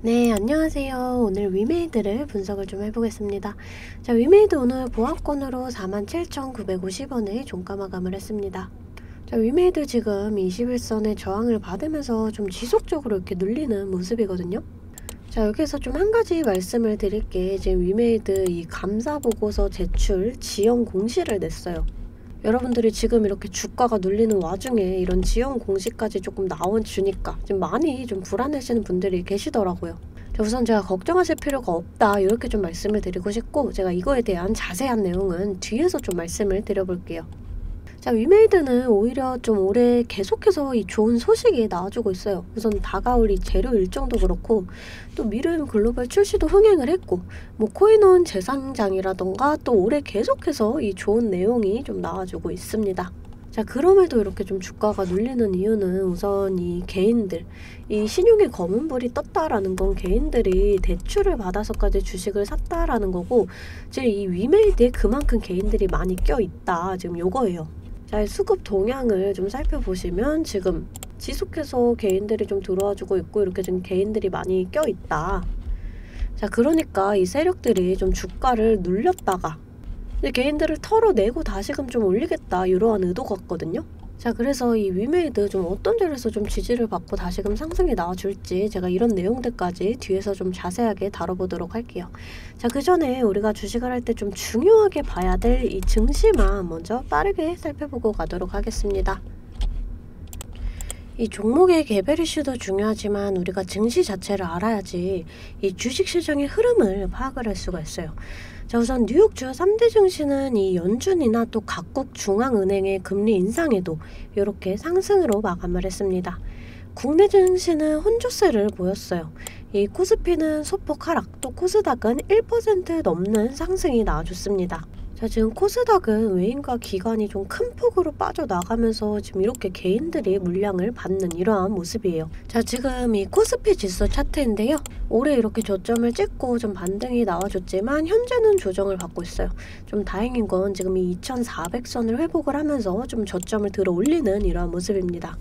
네, 안녕하세요. 오늘 위메이드를 분석을 좀 해보겠습니다. 자, 위메이드 오늘 보합권으로 47,950원에 종가 마감을 했습니다. 자, 위메이드 지금 21선의 저항을 받으면서 좀 지속적으로 이렇게 눌리는 모습이거든요. 자, 여기서 좀 한 가지 말씀을 드릴게. 지금 위메이드 이 감사 보고서 제출 지연 공시를 냈어요. 여러분들이 지금 이렇게 주가가 눌리는 와중에 이런 지연 공시까지 조금 나와주니까 지금 많이 좀 불안해지는 분들이 계시더라고요. 우선 제가 걱정하실 필요가 없다 이렇게 좀 말씀을 드리고 싶고, 제가 이거에 대한 자세한 내용은 뒤에서 좀 말씀을 드려볼게요. 자, 위메이드는 오히려 좀 올해 계속해서 이 좋은 소식이 나와주고 있어요. 우선 다가올 이 재료 일정도 그렇고, 또 미르 글로벌 출시도 흥행을 했고, 뭐 코인원 재상장이라던가 또 올해 계속해서 이 좋은 내용이 좀 나와주고 있습니다. 자, 그럼에도 이렇게 좀 주가가 눌리는 이유는 우선 이 개인들, 이 신용의 검은불이 떴다라는 건 개인들이 대출을 받아서까지 주식을 샀다라는 거고, 지금 이 위메이드에 그만큼 개인들이 많이 껴있다, 지금 요거예요. 자, 수급 동향을 좀 살펴보시면 지금 지속해서 개인들이 좀 들어와주고 있고, 이렇게 좀 개인들이 많이 껴있다. 자, 그러니까 이 세력들이 좀 주가를 눌렸다가 근데 개인들을 털어내고 다시금 좀 올리겠다, 이러한 의도 같거든요. 자, 그래서 이 위메이드 좀 어떤 점에서 좀 지지를 받고 다시금 상승이 나와줄지 제가 이런 내용들까지 뒤에서 좀 자세하게 다뤄보도록 할게요. 자, 그 전에 우리가 주식을 할 때 좀 중요하게 봐야 될 이 증시만 먼저 빠르게 살펴보고 가도록 하겠습니다. 이 종목의 개별 이슈도 중요하지만 우리가 증시 자체를 알아야지 이 주식시장의 흐름을 파악을 할 수가 있어요. 자, 우선 뉴욕 주요 3대 증시는 이 연준이나 또 각국 중앙은행의 금리 인상에도 이렇게 상승으로 마감을 했습니다. 국내 증시는 혼조세를 보였어요. 이 코스피는 소폭 하락, 또 코스닥은 1% 넘는 상승이 나와줬습니다. 자, 지금 코스닥은 외인과 기관이 좀 큰 폭으로 빠져나가면서 지금 이렇게 개인들이 물량을 받는 이러한 모습이에요. 자, 지금 이 코스피 지수 차트인데요. 올해 이렇게 저점을 찍고 좀 반등이 나와줬지만 현재는 조정을 받고 있어요. 좀 다행인 건 지금 이 2400선을 회복을 하면서 좀 저점을 들어 올리는 이러한 모습입니다.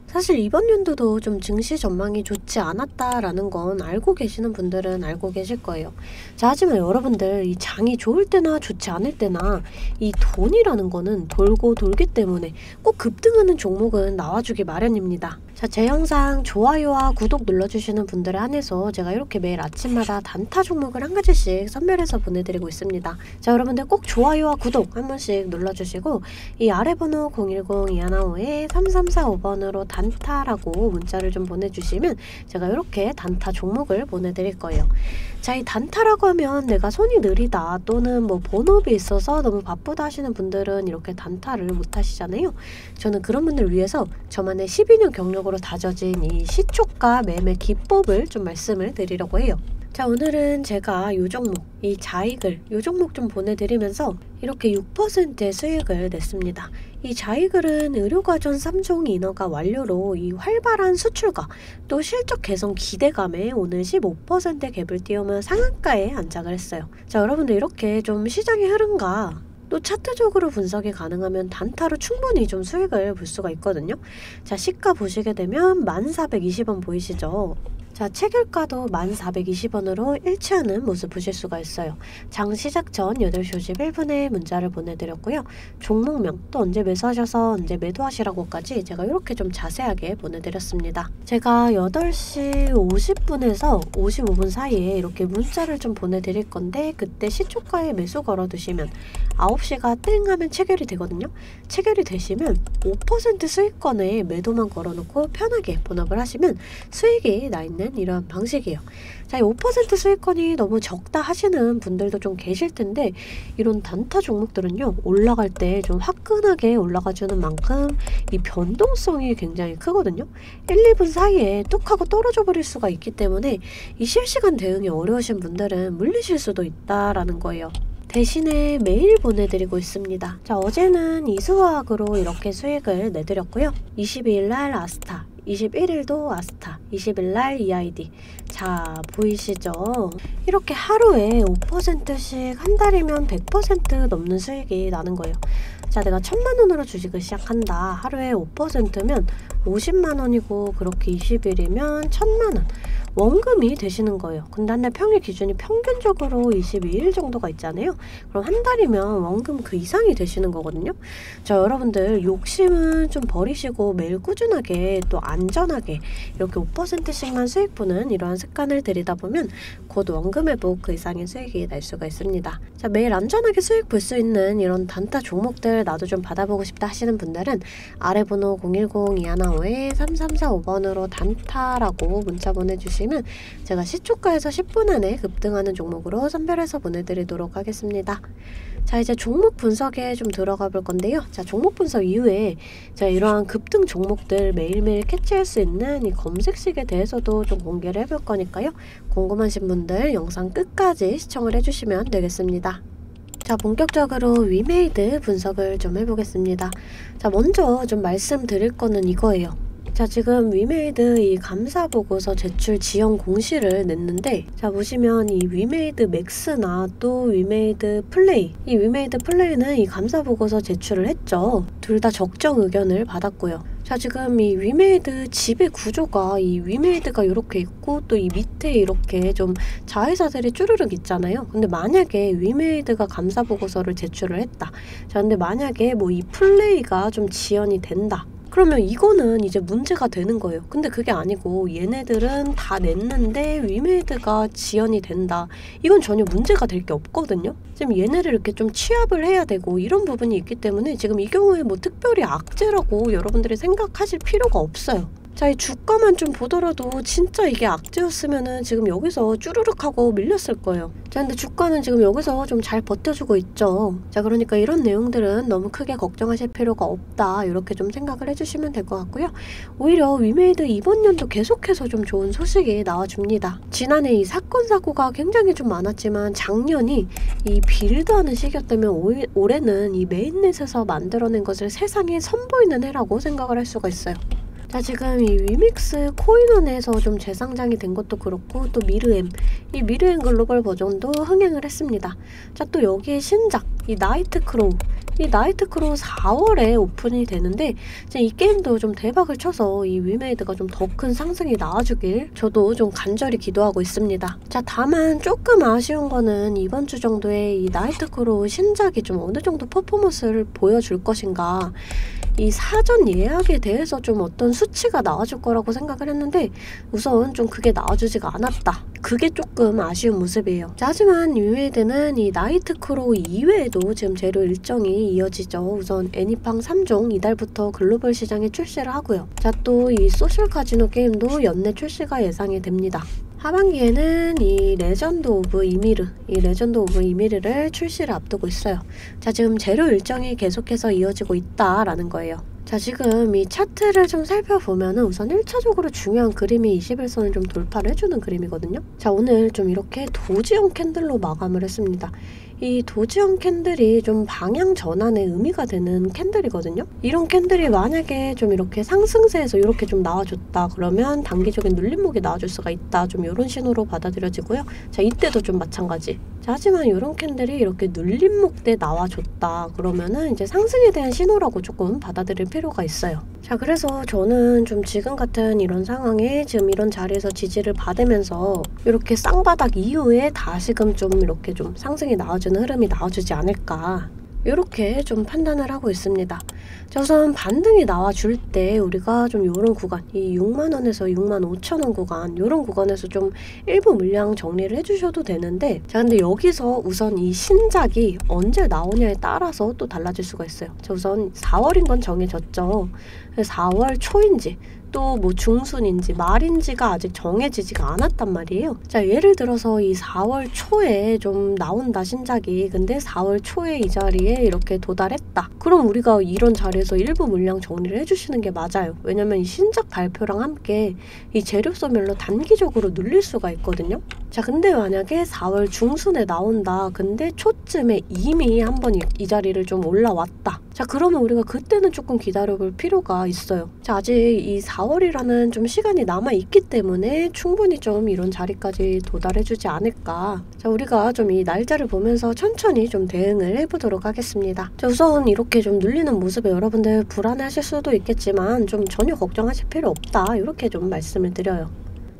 사실 이번 연도도 좀 증시 전망이 좋지 않았다라는 건 알고 계시는 분들은 알고 계실 거예요. 자, 하지만 여러분들 이 장이 좋을 때나 좋지 않을 때나 이 돈이라는 거는 돌고 돌기 때문에 꼭 급등하는 종목은 나와주기 마련입니다. 자, 제 영상 좋아요와 구독 눌러주시는 분들에 한해서 제가 이렇게 매일 아침마다 단타 종목을 한 가지씩 선별해서 보내드리고 있습니다. 자, 여러분들 꼭 좋아요와 구독 한 번씩 눌러주시고 이 아래 번호 010-215-3345번으로 단타라고 문자를 좀 보내주시면 제가 이렇게 단타 종목을 보내드릴 거예요. 자, 이 단타라고 하면 내가 손이 느리다 또는 뭐 본업이 있어서 너무 바쁘다 하시는 분들은 이렇게 단타를 못 하시잖아요. 저는 그런 분들을 위해서 저만의 12년 경력으로 다져진 이 시초가 매매 기법을 좀 말씀을 드리려고 해요. 자, 오늘은 제가 요 종목, 이 자이글 요 종목 좀 보내드리면서 이렇게 6%의 수익을 냈습니다. 이 자이글은 의료과정 3종 인허가 완료로 이 활발한 수출과 또 실적 개선 기대감에 오늘 15% 갭을 띄우며 상한가에 안착을 했어요. 자, 여러분들 이렇게 좀 시장의 흐름과 또 차트적으로 분석이 가능하면 단타로 충분히 좀 수익을 볼 수가 있거든요. 자, 시가 보시게 되면 1420원 보이시죠? 자, 체결가도 1420원으로 일치하는 모습 보실 수가 있어요. 장 시작 전 8시 51분에 문자를 보내드렸고요. 종목명 또 언제 매수하셔서 언제 매도하시라고까지 제가 이렇게 좀 자세하게 보내드렸습니다. 제가 8시 50분에서 55분 사이에 이렇게 문자를 좀 보내드릴 건데, 그때 시초가에 매수 걸어두시면 9시가 땡 하면 체결이 되거든요. 체결이 되시면 5% 수익권에 매도만 걸어놓고 편하게 본업을 하시면 수익이 나있는 이런 방식이에요. 자, 이 5% 수익권이 너무 적다 하시는 분들도 좀 계실 텐데, 이런 단타 종목들은요, 올라갈 때 좀 화끈하게 올라가주는 만큼 이 변동성이 굉장히 크거든요. 1, 2분 사이에 뚝 하고 떨어져 버릴 수가 있기 때문에 이 실시간 대응이 어려우신 분들은 물리실 수도 있다라는 거예요. 대신에 매일 보내드리고 있습니다. 자, 어제는 이수화학으로 이렇게 수익을 내드렸고요. 22일날 아스타, 21일도 아스타, 20일날 EID. 자, 보이시죠? 이렇게 하루에 5%씩 한 달이면 100% 넘는 수익이 나는 거예요. 자, 내가 1000만원으로 주식을 시작한다. 하루에 5%면 50만원이고, 그렇게 20일이면 1000만원. 원금이 되시는 거예요. 근데 한 달 평일 기준이 평균적으로 22일 정도가 있잖아요. 그럼 한 달이면 원금 그 이상이 되시는 거거든요. 자, 여러분들 욕심은 좀 버리시고 매일 꾸준하게 또 안전하게 이렇게 5%씩만 수익 보는 이러한 습관을 들이다 보면 곧 원금 회복 그 이상의 수익이 날 수가 있습니다. 자, 매일 안전하게 수익 볼 수 있는 이런 단타 종목들 나도 좀 받아보고 싶다 하시는 분들은 아래 번호 010-215-3345번으로 단타라고 문자 보내주시면 제가 시초가에서 10분 안에 급등하는 종목으로 선별해서 보내드리도록 하겠습니다. 자, 이제 종목 분석에 좀 들어가 볼 건데요. 자, 종목 분석 이후에 제가 이러한 급등 종목들 매일매일 캐치할 수 있는 이 검색식에 대해서도 좀 공개를 해볼 거니까요. 궁금하신 분들 영상 끝까지 시청을 해주시면 되겠습니다. 자, 본격적으로 위메이드 분석을 좀 해보겠습니다. 자, 먼저 좀 말씀드릴 거는 이거예요. 자, 지금 위메이드 이 감사보고서 제출 지연 공시를 냈는데, 자, 보시면 이 위메이드 맥스나 또 위메이드 플레이, 이 위메이드 플레이는 이 감사보고서 제출을 했죠. 둘 다 적정 의견을 받았고요. 자, 지금 이 위메이드 지배 구조가 이 위메이드가 이렇게 있고 또 이 밑에 이렇게 좀 자회사들이 쭈르륵 있잖아요. 근데 만약에 위메이드가 감사보고서를 제출을 했다. 자, 근데 만약에 뭐 이 플레이가 좀 지연이 된다. 그러면 이거는 이제 문제가 되는 거예요. 근데 그게 아니고 얘네들은 다 냈는데 위메이드가 지연이 된다. 이건 전혀 문제가 될 게 없거든요. 지금 얘네를 이렇게 좀 취합을 해야 되고 이런 부분이 있기 때문에 지금 이 경우에 뭐 특별히 악재라고 여러분들이 생각하실 필요가 없어요. 자, 이 주가만 좀 보더라도 진짜 이게 악재였으면은 지금 여기서 쭈르륵 하고 밀렸을 거예요. 자, 근데 주가는 지금 여기서 좀 잘 버텨주고 있죠. 자, 그러니까 이런 내용들은 너무 크게 걱정하실 필요가 없다. 이렇게 좀 생각을 해주시면 될 것 같고요. 오히려 위메이드 이번 연도 계속해서 좀 좋은 소식이 나와줍니다. 지난해 이 사건 사고가 굉장히 좀 많았지만 작년이 이 빌드하는 시기였다면 올해는 이 메인넷에서 만들어낸 것을 세상에 선보이는 해라고 생각을 할 수가 있어요. 자, 지금 이 위믹스 코인원에서 좀 재상장이 된 것도 그렇고 또 미르엠, 이 미르엠 글로벌 버전도 흥행을 했습니다. 자, 또 여기에 신작, 이 나이트크로우, 이 나이트크로우 4월에 오픈이 되는데 이 게임도 좀 대박을 쳐서 이 위메이드가 좀 더 큰 상승이 나와주길 저도 좀 간절히 기도하고 있습니다. 자, 다만 조금 아쉬운 거는 이번 주 정도에 이 나이트크로우 신작이 좀 어느 정도 퍼포먼스를 보여줄 것인가, 이 사전 예약에 대해서 좀 어떤 수치가 나와줄 거라고 생각을 했는데 우선 좀 그게 나와주지가 않았다. 그게 조금 아쉬운 모습이에요. 자, 하지만 위메이드는 이 나이트크로우 이외에도 지금 재료 일정이 이어지죠. 우선 애니팡 3종 이달부터 글로벌 시장에 출시를 하고요. 자, 또 이 소셜 카지노 게임도 연내 출시가 예상이 됩니다. 하반기에는 이 레전드 오브 이미르를 출시를 앞두고 있어요. 자, 지금 재료 일정이 계속해서 이어지고 있다라는 거예요. 자, 지금 이 차트를 좀 살펴보면은 우선 1차적으로 중요한 그림이 21선을 좀 돌파를 해주는 그림이거든요. 자, 오늘 좀 이렇게 도지형 캔들로 마감을 했습니다. 이 도지형 캔들이 좀 방향 전환에 의미가 되는 캔들이거든요. 이런 캔들이 만약에 좀 이렇게 상승세에서 이렇게 좀 나와줬다 그러면 단기적인 눌림목이 나와줄 수가 있다. 좀 이런 신호로 받아들여지고요. 자, 이때도 좀 마찬가지. 자, 하지만 이런 캔들이 이렇게 눌림목 때 나와줬다 그러면은 이제 상승에 대한 신호라고 조금 받아들일 필요가 있어요. 자, 그래서 저는 좀 지금 같은 이런 상황에 지금 이런 자리에서 지지를 받으면서 이렇게 쌍바닥 이후에 다시금 좀 이렇게 좀 상승이 나와주는 흐름이 나와주지 않을까, 이렇게 좀 판단을 하고 있습니다. 자, 우선 반등이 나와줄 때 우리가 좀 요런 구간, 이 6만원에서 65,000원 구간, 요런 구간에서 좀 일부 물량 정리를 해주셔도 되는데, 자, 근데 여기서 우선 이 신작이 언제 나오냐에 따라서 또 달라질 수가 있어요. 자, 우선 4월인 건 정해졌죠. 4월 초인지 또 뭐 중순인지 말인지가 아직 정해지지가 않았단 말이에요. 자, 예를 들어서 이 4월 초에 좀 나온다 신작이. 근데 4월 초에 이 자리에 이렇게 도달했다. 그럼 우리가 이런 자리에서 일부 물량 정리를 해주시는 게 맞아요. 왜냐면 이 신작 발표랑 함께 이 재료 소멸로 단기적으로 눌릴 수가 있거든요. 자, 근데 만약에 4월 중순에 나온다. 근데 초쯤에 이미 한번 이 자리를 좀 올라왔다. 자, 그러면 우리가 그때는 조금 기다려볼 필요가 있어요. 자, 아직 이 4월이라는 좀 시간이 남아있기 때문에 충분히 좀 이런 자리까지 도달해주지 않을까. 자, 우리가 좀 이 날짜를 보면서 천천히 좀 대응을 해보도록 하겠습니다. 자, 우선 이렇게 좀 눌리는 모습에 여러분들 불안해하실 수도 있겠지만 좀 전혀 걱정하실 필요 없다. 이렇게 좀 말씀을 드려요.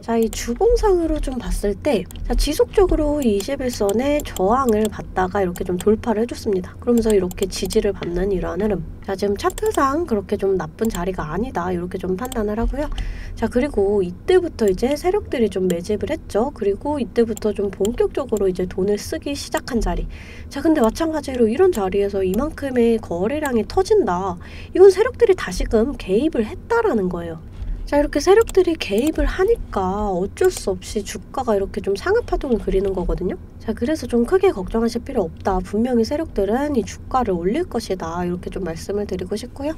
자, 이 주봉상으로 좀 봤을 때 자, 지속적으로 이 21선의 저항을 받다가 이렇게 좀 돌파를 해줬습니다. 그러면서 이렇게 지지를 받는 이러한 흐름. 자, 지금 차트상 그렇게 좀 나쁜 자리가 아니다 이렇게 좀 판단을 하고요. 자, 그리고 이때부터 이제 세력들이 좀 매집을 했죠. 그리고 이때부터 좀 본격적으로 이제 돈을 쓰기 시작한 자리. 자, 근데 마찬가지로 이런 자리에서 이만큼의 거래량이 터진다. 이건 세력들이 다시금 개입을 했다라는 거예요. 자, 이렇게 세력들이 개입을 하니까 어쩔 수 없이 주가가 이렇게 좀 상하파동을 그리는 거거든요. 자, 그래서 좀 크게 걱정하실 필요 없다. 분명히 세력들은 이 주가를 올릴 것이다. 이렇게 좀 말씀을 드리고 싶고요.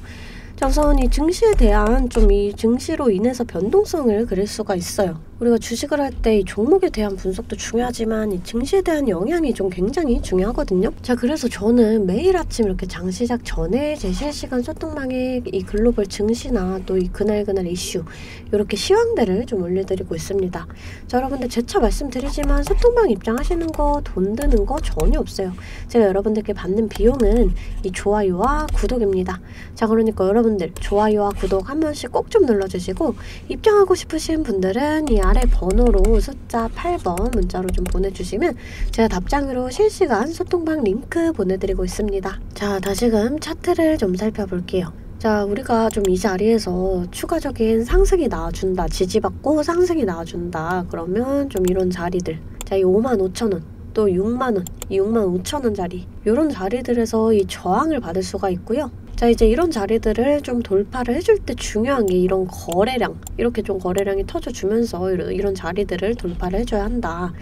자, 우선 이 증시에 대한 좀 이 증시로 인해서 변동성을 그릴 수가 있어요. 우리가 주식을 할 때 이 종목에 대한 분석도 중요하지만 이 증시에 대한 영향이 좀 굉장히 중요하거든요. 자, 그래서 저는 매일 아침 이렇게 장 시작 전에 제 실시간 소통망에 이 글로벌 증시나 또 이 그날 이슈 이렇게 시황들을 좀 올려드리고 있습니다. 자, 여러분들 재차 말씀드리지만 소통망 입장하시는 거 돈 드는 거 전혀 없어요. 제가 여러분들께 받는 비용은 이 좋아요와 구독입니다. 자, 그러니까 여러분들 좋아요와 구독 한 번씩 꼭 좀 눌러주시고 입장하고 싶으신 분들은 이 아래 번호로 숫자 8번 문자로 좀 보내주시면 제가 답장으로 실시간 소통방 링크 보내드리고 있습니다. 자, 다시금 차트를 좀 살펴볼게요. 자, 우리가 좀 이 자리에서 추가적인 상승이 나와준다, 지지받고 상승이 나와준다 그러면 좀 이런 자리들, 자, 이 55,000원 또 6만원, 이 65,000원 자리 이런 자리들에서 이 저항을 받을 수가 있고요. 자, 이제 이런 자리들을 좀 돌파를 해줄 때 중요한 게 이런 거래량, 이렇게 좀 거래량이 터져주면서 이런 자리들을 돌파를 해줘야 한다.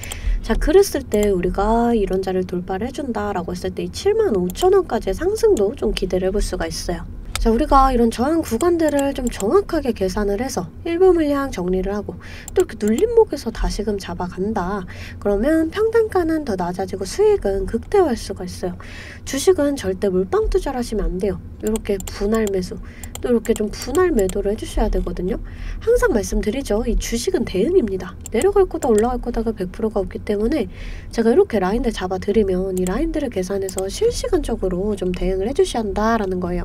자, 그랬을 때 우리가 이런 자리를 돌파를 해준다라고 했을 때 이 75,000원까지의 상승도 좀 기대를 해볼 수가 있어요. 자, 우리가 이런 저항 구간들을 좀 정확하게 계산을 해서 일부 물량 정리를 하고 또 이렇게 눌림목에서 다시금 잡아간다. 그러면 평단가는 더 낮아지고 수익은 극대화할 수가 있어요. 주식은 절대 물방 투자를 하시면 안 돼요. 이렇게 분할 매수, 또 이렇게 좀 분할 매도를 해주셔야 되거든요. 항상 말씀드리죠. 이 주식은 대응입니다. 내려갈 거다 올라갈 거다가 100%가 없기 때문에 제가 이렇게 라인들 잡아드리면 이 라인들을 계산해서 실시간적으로 좀 대응을 해주셔야 한다라는 거예요.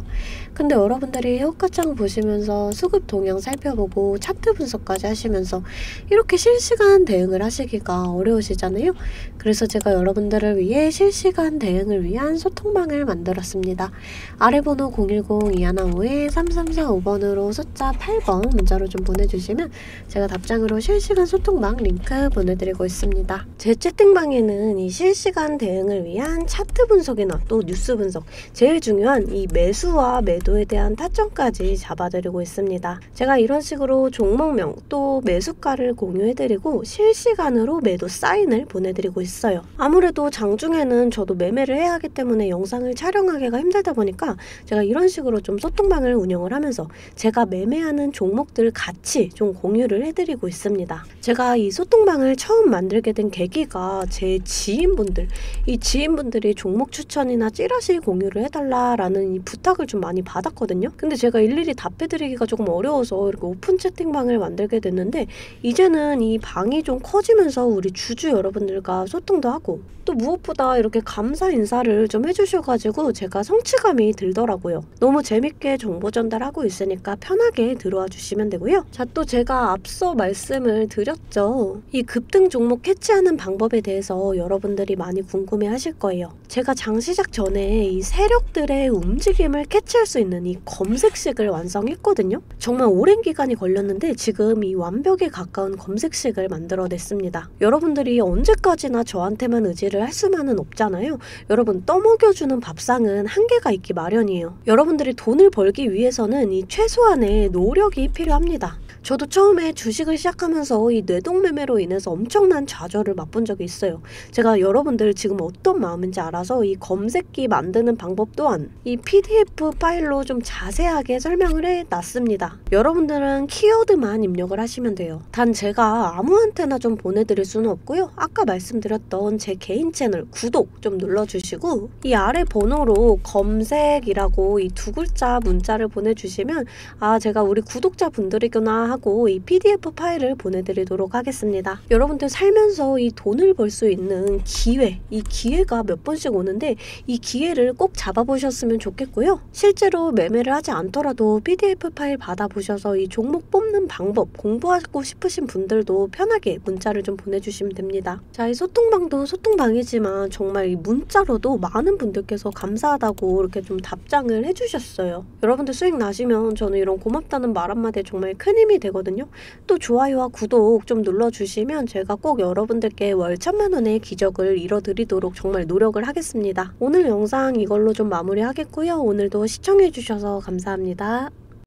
근데 여러분들이 호가창 보시면서 수급 동향 살펴보고 차트 분석까지 하시면서 이렇게 실시간 대응을 하시기가 어려우시잖아요. 그래서 제가 여러분들을 위해 실시간 대응을 위한 소통방을 만들었습니다. 아래 번호 010-2155-3345번으로 숫자 8번 문자로 좀 보내주시면 제가 답장으로 실시간 소통방 링크 보내드리고 있습니다. 제 채팅방에는 이 실시간 대응을 위한 차트 분석이나 또 뉴스 분석, 제일 중요한 이 매수와 매도에 대한 타점까지 잡아드리고 있습니다. 제가 이런 식으로 종목명 또 매수가를 공유해드리고 실시간으로 매도 사인을 보내드리고 있어요. 아무래도 장중에는 저도 매매를 해야 하기 때문에 영상을 촬영하기가 힘들다 보니까 제가 이런 식으로 좀 소통방을 운영을 하면서 제가 매매하는 종목들 같이 좀 공유를 해드리고 있습니다. 제가 이 소통방을 처음 만들게 된 계기가 제 지인분들, 이 지인분들이 종목 추천이나 찌라시 공유를 해달라라는 이 부탁을 좀 많이 받았거든요. 근데 제가 일일이 답해드리기가 조금 어려워서 이렇게 오픈 채팅방을 만들게 됐는데 이제는 이 방이 좀 커지면서 우리 주주 여러분들과 소통도 하고 또 무엇보다 이렇게 감사 인사를 좀 해주셔가지고 제가 성취감이 들더라고요. 너무 재밌게 정보 전달하고 있으니까 편하게 들어와 주시면 되고요. 자, 또 제가 앞서 말씀을 드렸죠. 이 급등 종목 캐치하는 방법에 대해서 여러분들이 많이 궁금해 하실 거예요. 제가 장 시작 전에 이 세력들의 움직임을 캐치할 수 있는 이 검색식을 완성했거든요. 정말 오랜 기간이 걸렸는데 지금 이 완벽에 가까운 검색식을 만들어냈습니다. 여러분들이 언제까지나 저한테만 의지를 할 수만은 없잖아요. 여러분, 떠먹여주는 밥상은 한계가 있기 마련이에요. 여러분들이 돈을 벌기 위해서는 이 최소한의 노력이 필요합니다. 저도 처음에 주식을 시작하면서 이 뇌동매매로 인해서 엄청난 좌절을 맛본 적이 있어요. 제가 여러분들 지금 어떤 마음인지 알아서 이 검색기 만드는 방법 또한 이 PDF 파일로 좀 자세하게 설명을 해놨습니다. 여러분들은 키워드만 입력을 하시면 돼요. 단 제가 아무한테나 좀 보내드릴 수는 없고요. 아까 말씀드렸던 제 개인 채널 구독 좀 눌러주시고 이 아래 번호로 검색이라고 이 두 글자 문자를 보내주시면 아, 제가 우리 구독자분들이구나 하고 하고 이 PDF 파일을 보내드리도록 하겠습니다. 여러분들 살면서 이 돈을 벌 수 있는 기회, 이 기회가 몇 번씩 오는데 이 기회를 꼭 잡아보셨으면 좋겠고요. 실제로 매매를 하지 않더라도 PDF 파일 받아보셔서 이 종목 뽑는 방법 공부하고 싶으신 분들도 편하게 문자를 좀 보내주시면 됩니다. 자, 이 소통방도 소통방이지만 정말 이 문자로도 많은 분들께서 감사하다고 이렇게 좀 답장을 해주셨어요. 여러분들 수익 나시면 저는 이런 고맙다는 말 한마디에 정말 큰 힘이 되거든요. 또 좋아요와 구독 좀 눌러주시면 제가 꼭 여러분들께 월 1000만 원의 기적을 이뤄드리도록 정말 노력을 하겠습니다. 오늘 영상 이걸로 좀 마무리하겠고요. 오늘도 시청해주셔서 감사합니다.